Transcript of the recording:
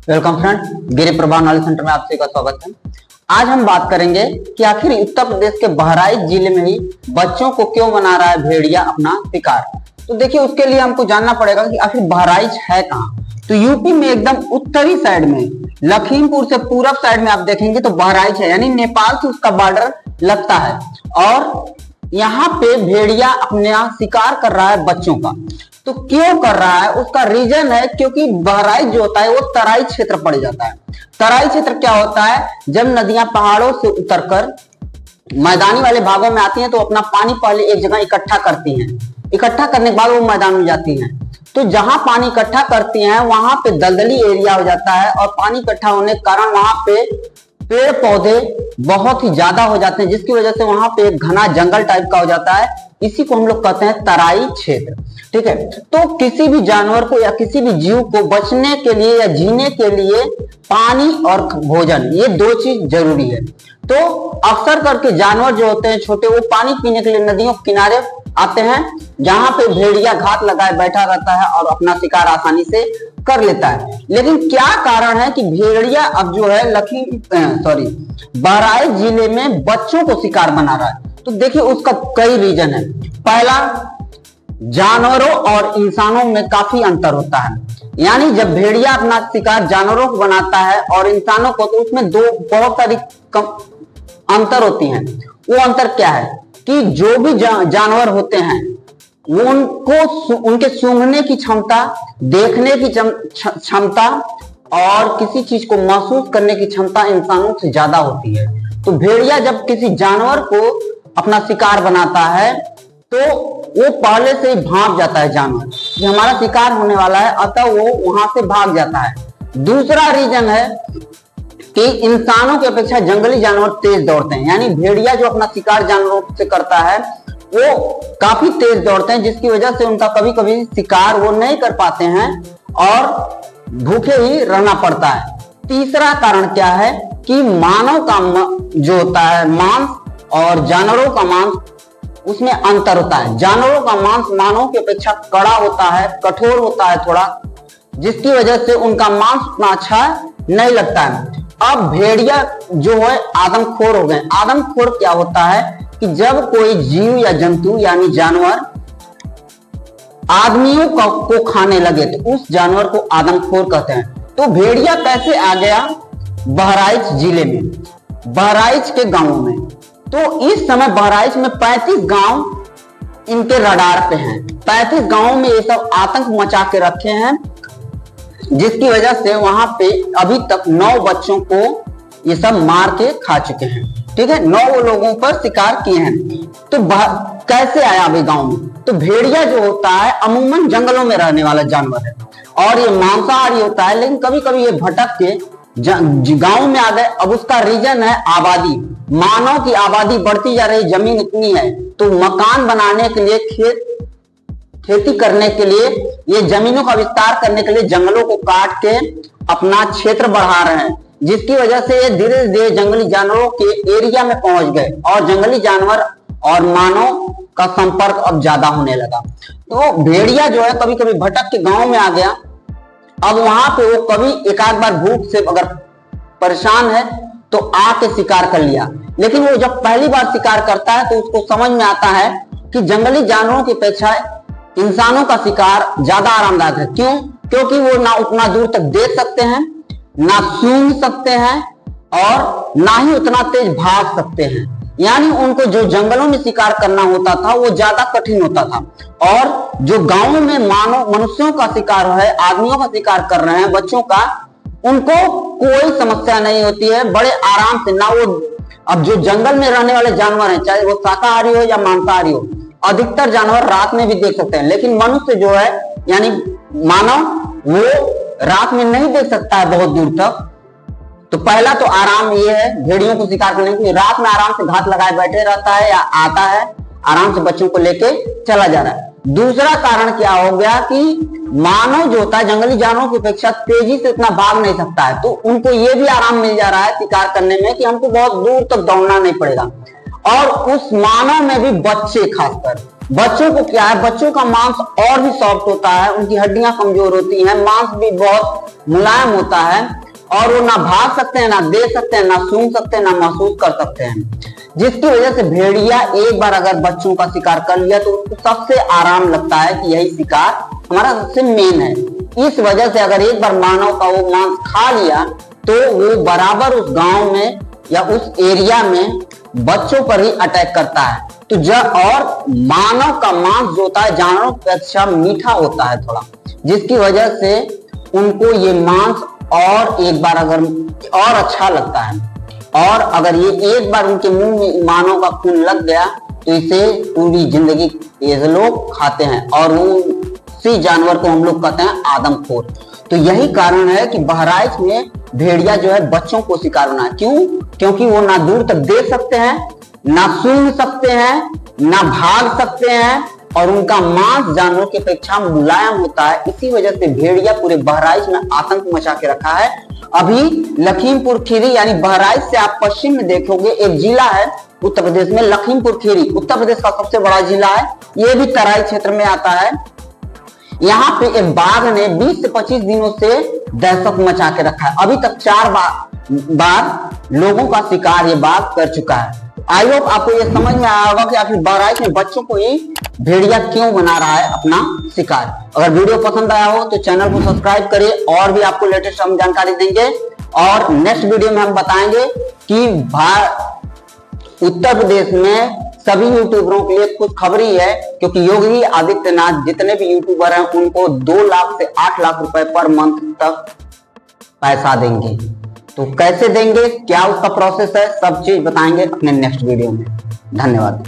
Welcome friend, गिरी Prabha knowledge centre में आप सभी का स्वागत है। आज हम बात करेंगे कि आखिर उत्तर प्रदेश के बहराइच जिले में ही बच्चों को क्यों बना रहा है भेड़िया अपना शिकार। तो देखिए, उसके लिए हमको जानना पड़ेगा कि आखिर बहराइच है कहाँ। तो यूपी में एकदम उत्तरी साइड में, लखीमपुर से पूरब साइड में आप देखेंगे तो बहराइच है, यानी नेपाल से उसका बॉर्डर लगता है। और यहाँ पे भेड़िया अपना शिकार कर रहा है बच्चों का। तो क्यों कर रहा है, उसका रीजन है क्योंकि बहराइच जो होता है वो तराई क्षेत्र पड़ जाता है। तराई क्षेत्र क्या होता है, जब नदियां पहाड़ों से उतरकर मैदानी वाले भागों में आती हैं तो अपना पानी पहले एक जगह इकट्ठा करती हैं। इकट्ठा करने के बाद वो मैदान में जाती हैं। तो जहां पानी इकट्ठा करती हैं वहां पे दलदली एरिया हो जाता है और पानी इकट्ठा होने के कारण वहां पे पेड़ पौधे बहुत ही ज्यादा हो जाते हैं, जिसकी वजह से वहां पे एक घना जंगल टाइप का हो जाता है। इसी को हम लोग कहते हैं तराई क्षेत्र। ठीक है, तो किसी भी जानवर को या किसी भी जीव को बचने के लिए या जीने के लिए पानी और भोजन, ये दो चीज जरूरी है। तो अक्सर करके जानवर जो होते हैं छोटे, वो पानी पीने के लिए नदियों के किनारे आते हैं, जहां पे भेड़िया घात लगाए बैठा रहता है और अपना शिकार आसानी से कर लेता है। लेकिन क्या कारण है कि भेड़िया अब जो है बहराइच जिले में बच्चों को शिकार बना रहा है। तो देखिए, उसका कई रीजन है। पहला, जानवरों और इंसानों में काफी अंतर होता है। यानी जब भेड़िया अपना शिकार जानवरों को बनाता है और इंसानों को, तो उसमें दो बहुत सारी अंतर होती हैं। वो अंतर क्या है कि जो भी जानवर होते हैं वो उनके सूंघने की क्षमता, देखने की क्षमता और किसी चीज को महसूस करने की क्षमता इंसानों से ज्यादा होती है। तो भेड़िया जब किसी जानवर को अपना शिकार बनाता है तो वो पहले से ही भाग जाता है जानवर कि हमारा शिकार होने वाला है, अतः वो वहां से भाग जाता है। दूसरा रीजन है कि इंसानों की अपेक्षा जंगली जानवर तेज दौड़ते हैं। यानी भेड़िया जो अपना शिकार जानवरों से करता है वो काफी तेज दौड़ते हैं, जिसकी वजह से उनका कभी कभी शिकार वो नहीं कर पाते हैं और भूखे ही रहना पड़ता है। तीसरा कारण क्या है कि मानव का जो होता है मांस और जानवरों का मांस, उसमें अंतर होता है। जानवरों का मांस मानव की अपेक्षा कड़ा होता है, कठोर होता है थोड़ा, जिसकी वजह से उनका मांस उतना अच्छा नहीं लगता है। अब भेड़िया जो है आदमखोर हो गए। आदमखोर क्या होता है कि जब कोई जीव या जंतु यानी जानवर आदमियों को खाने लगे तो उस जानवर को आदमखोर कहते हैं। तो भेड़िया कैसे आ गया बहराइच जिले में, बहराइच के गांवों में। तो इस समय बहराइच में 35 गांव इनके रडार पे हैं। 35 गांवों में ये सब आतंक मचा के रखे हैं, जिसकी वजह से वहां पे अभी तक 9 बच्चों को ये सब मार के खा चुके हैं। ठीक है, 9 लोगों पर शिकार किए हैं। तो कैसे आया अभी गांव में? तो भेड़िया जो होता है अमूमन जंगलों में रहने वाला जानवर है और ये मांसाहारी होता है, लेकिन कभी कभी ये भटक के गांव में आ गए। अब उसका रीजन है आबादी। मानव की आबादी बढ़ती जा रही, जमीन इतनी है तो मकान बनाने के लिए, खेती करने के लिए, ये जमीनों का विस्तार करने के लिए जंगलों को काट के अपना क्षेत्र बढ़ा रहे हैं, जिसकी वजह से ये धीरे धीरे जंगली जानवरों के एरिया में पहुंच गए और जंगली जानवर और मानव का संपर्क अब ज्यादा होने लगा। तो भेड़िया जो है कभी कभी भटक के गांव में आ गया। अब वहां पे वो कभी एक आध बार भूख से अगर परेशान है तो आके शिकार कर लिया। लेकिन वो जब पहली बार शिकार करता है तो उसको समझ में आता है कि जंगली जानवरों की अपेक्षा इंसानों का शिकार ज्यादा आरामदायक है। क्यों? क्योंकि वो ना उतना दूर तक देख सकते हैं, ना सूंघ सकते हैं और ना ही उतना तेज भाग सकते हैं। यानी उनको जो जंगलों में शिकार करना होता था वो ज्यादा कठिन होता था। और जो गांवों में मानव मनुष्यों का शिकार है, आदमियों का शिकार कर रहे हैं, बच्चों का, उनको कोई समस्या नहीं होती है, बड़े आराम से। ना वो, अब जो जंगल में रहने वाले जानवर हैं, चाहे वो शाकाहारी हो या मांसाहारी हो, अधिकतर जानवर रात में भी देख सकते हैं, लेकिन मनुष्य जो है यानी मानव, वो रात में नहीं देख सकता है बहुत दूर तक। तो पहला तो आराम ये है भेड़ियों को शिकार करने के लिए, रात में आराम से घात लगाए बैठे रहता है या आता है, आराम से बच्चों को लेके चला जा रहा है। दूसरा कारण क्या हो गया कि मानव जो होता है जंगली जानवरों की अपेक्षा तेजी से इतना भाग नहीं सकता है, तो उनको ये भी आराम मिल जा रहा है शिकार करने में कि हमको बहुत दूर तक दौड़ना नहीं पड़ेगा। और उस मानव में भी बच्चे, खासकर बच्चों को क्या है, बच्चों का मांस और भी सॉफ्ट होता है, उनकी हड्डियां कमजोर होती हैं, मांस भी बहुत मुलायम होता है और वो ना भाग सकते हैं, ना दे सकते हैं, ना सूंघ सकते हैं, ना महसूस कर सकते हैं, जिसकी वजह से भेड़िया एक बार अगर बच्चों का शिकार कर लिया तो उसको सबसे आराम लगता है कि यही शिकार हमारा सबसे मेन है। इस वजह से अगर एक बार मानव का वो मांस खा लिया तो वो बराबर उस गांव में या उस एरिया में बच्चों पर ही अटैक करता है। तो और मानव का मांस जो होता है जानवरों की अपेक्षा मीठा होता है थोड़ा, जिसकी वजह से उनको ये मांस और एक बार अगर और अच्छा लगता है। और अगर ये एक बार उनके मुंह में मानव का खून लग गया तो इसे पूरी जिंदगी ये लोग खाते हैं और उसी जानवर को हम लोग कहते हैं आदमखोर। तो यही कारण है कि बहराइच में भेड़िया जो है बच्चों को शिकार बना। क्यों? क्योंकि वो ना दूर तक देख सकते हैं, ना सूंघ सकते हैं, ना भाग सकते हैं और उनका मांस जानवरों की अपेक्षा मुलायम होता है। इसी वजह से भेड़िया पूरे बहराइच में आतंक मचा के रखा है। अभी लखीमपुर खीरी यानी बहराइच से आप पश्चिम में देखोगे एक जिला है उत्तर प्रदेश में, लखीमपुर खीरी उत्तर प्रदेश का सबसे बड़ा जिला है। ये भी तराई क्षेत्र में आता है। यहाँ पे एक बाघ ने 20 से 25 दिनों से दहशत मचा के रखा है। अभी तक 4 बार लोगों का शिकार ये बाघ कर चुका है। आई होप आपको ये समझ में आया होगा कि आखिर बहराइच में बच्चों को ही भेड़िया क्यों बना रहा है अपना शिकार। अगर वीडियो पसंद आया हो तो चैनल को सब्सक्राइब करिए और भी आपको लेटेस्ट हम जानकारी देंगे। और नेक्स्ट वीडियो में हम बताएंगे कि उत्तर प्रदेश में सभी यूट्यूबरों के लिए खुशखबरी है, क्योंकि योगी आदित्यनाथ जितने भी यूट्यूबर हैं उनको 2 लाख से 8 लाख रुपए पर मंथ तक पैसा देंगे। तो कैसे देंगे, क्या उसका प्रोसेस है, सब चीज बताएंगे अपने नेक्स्ट वीडियो में। धन्यवाद।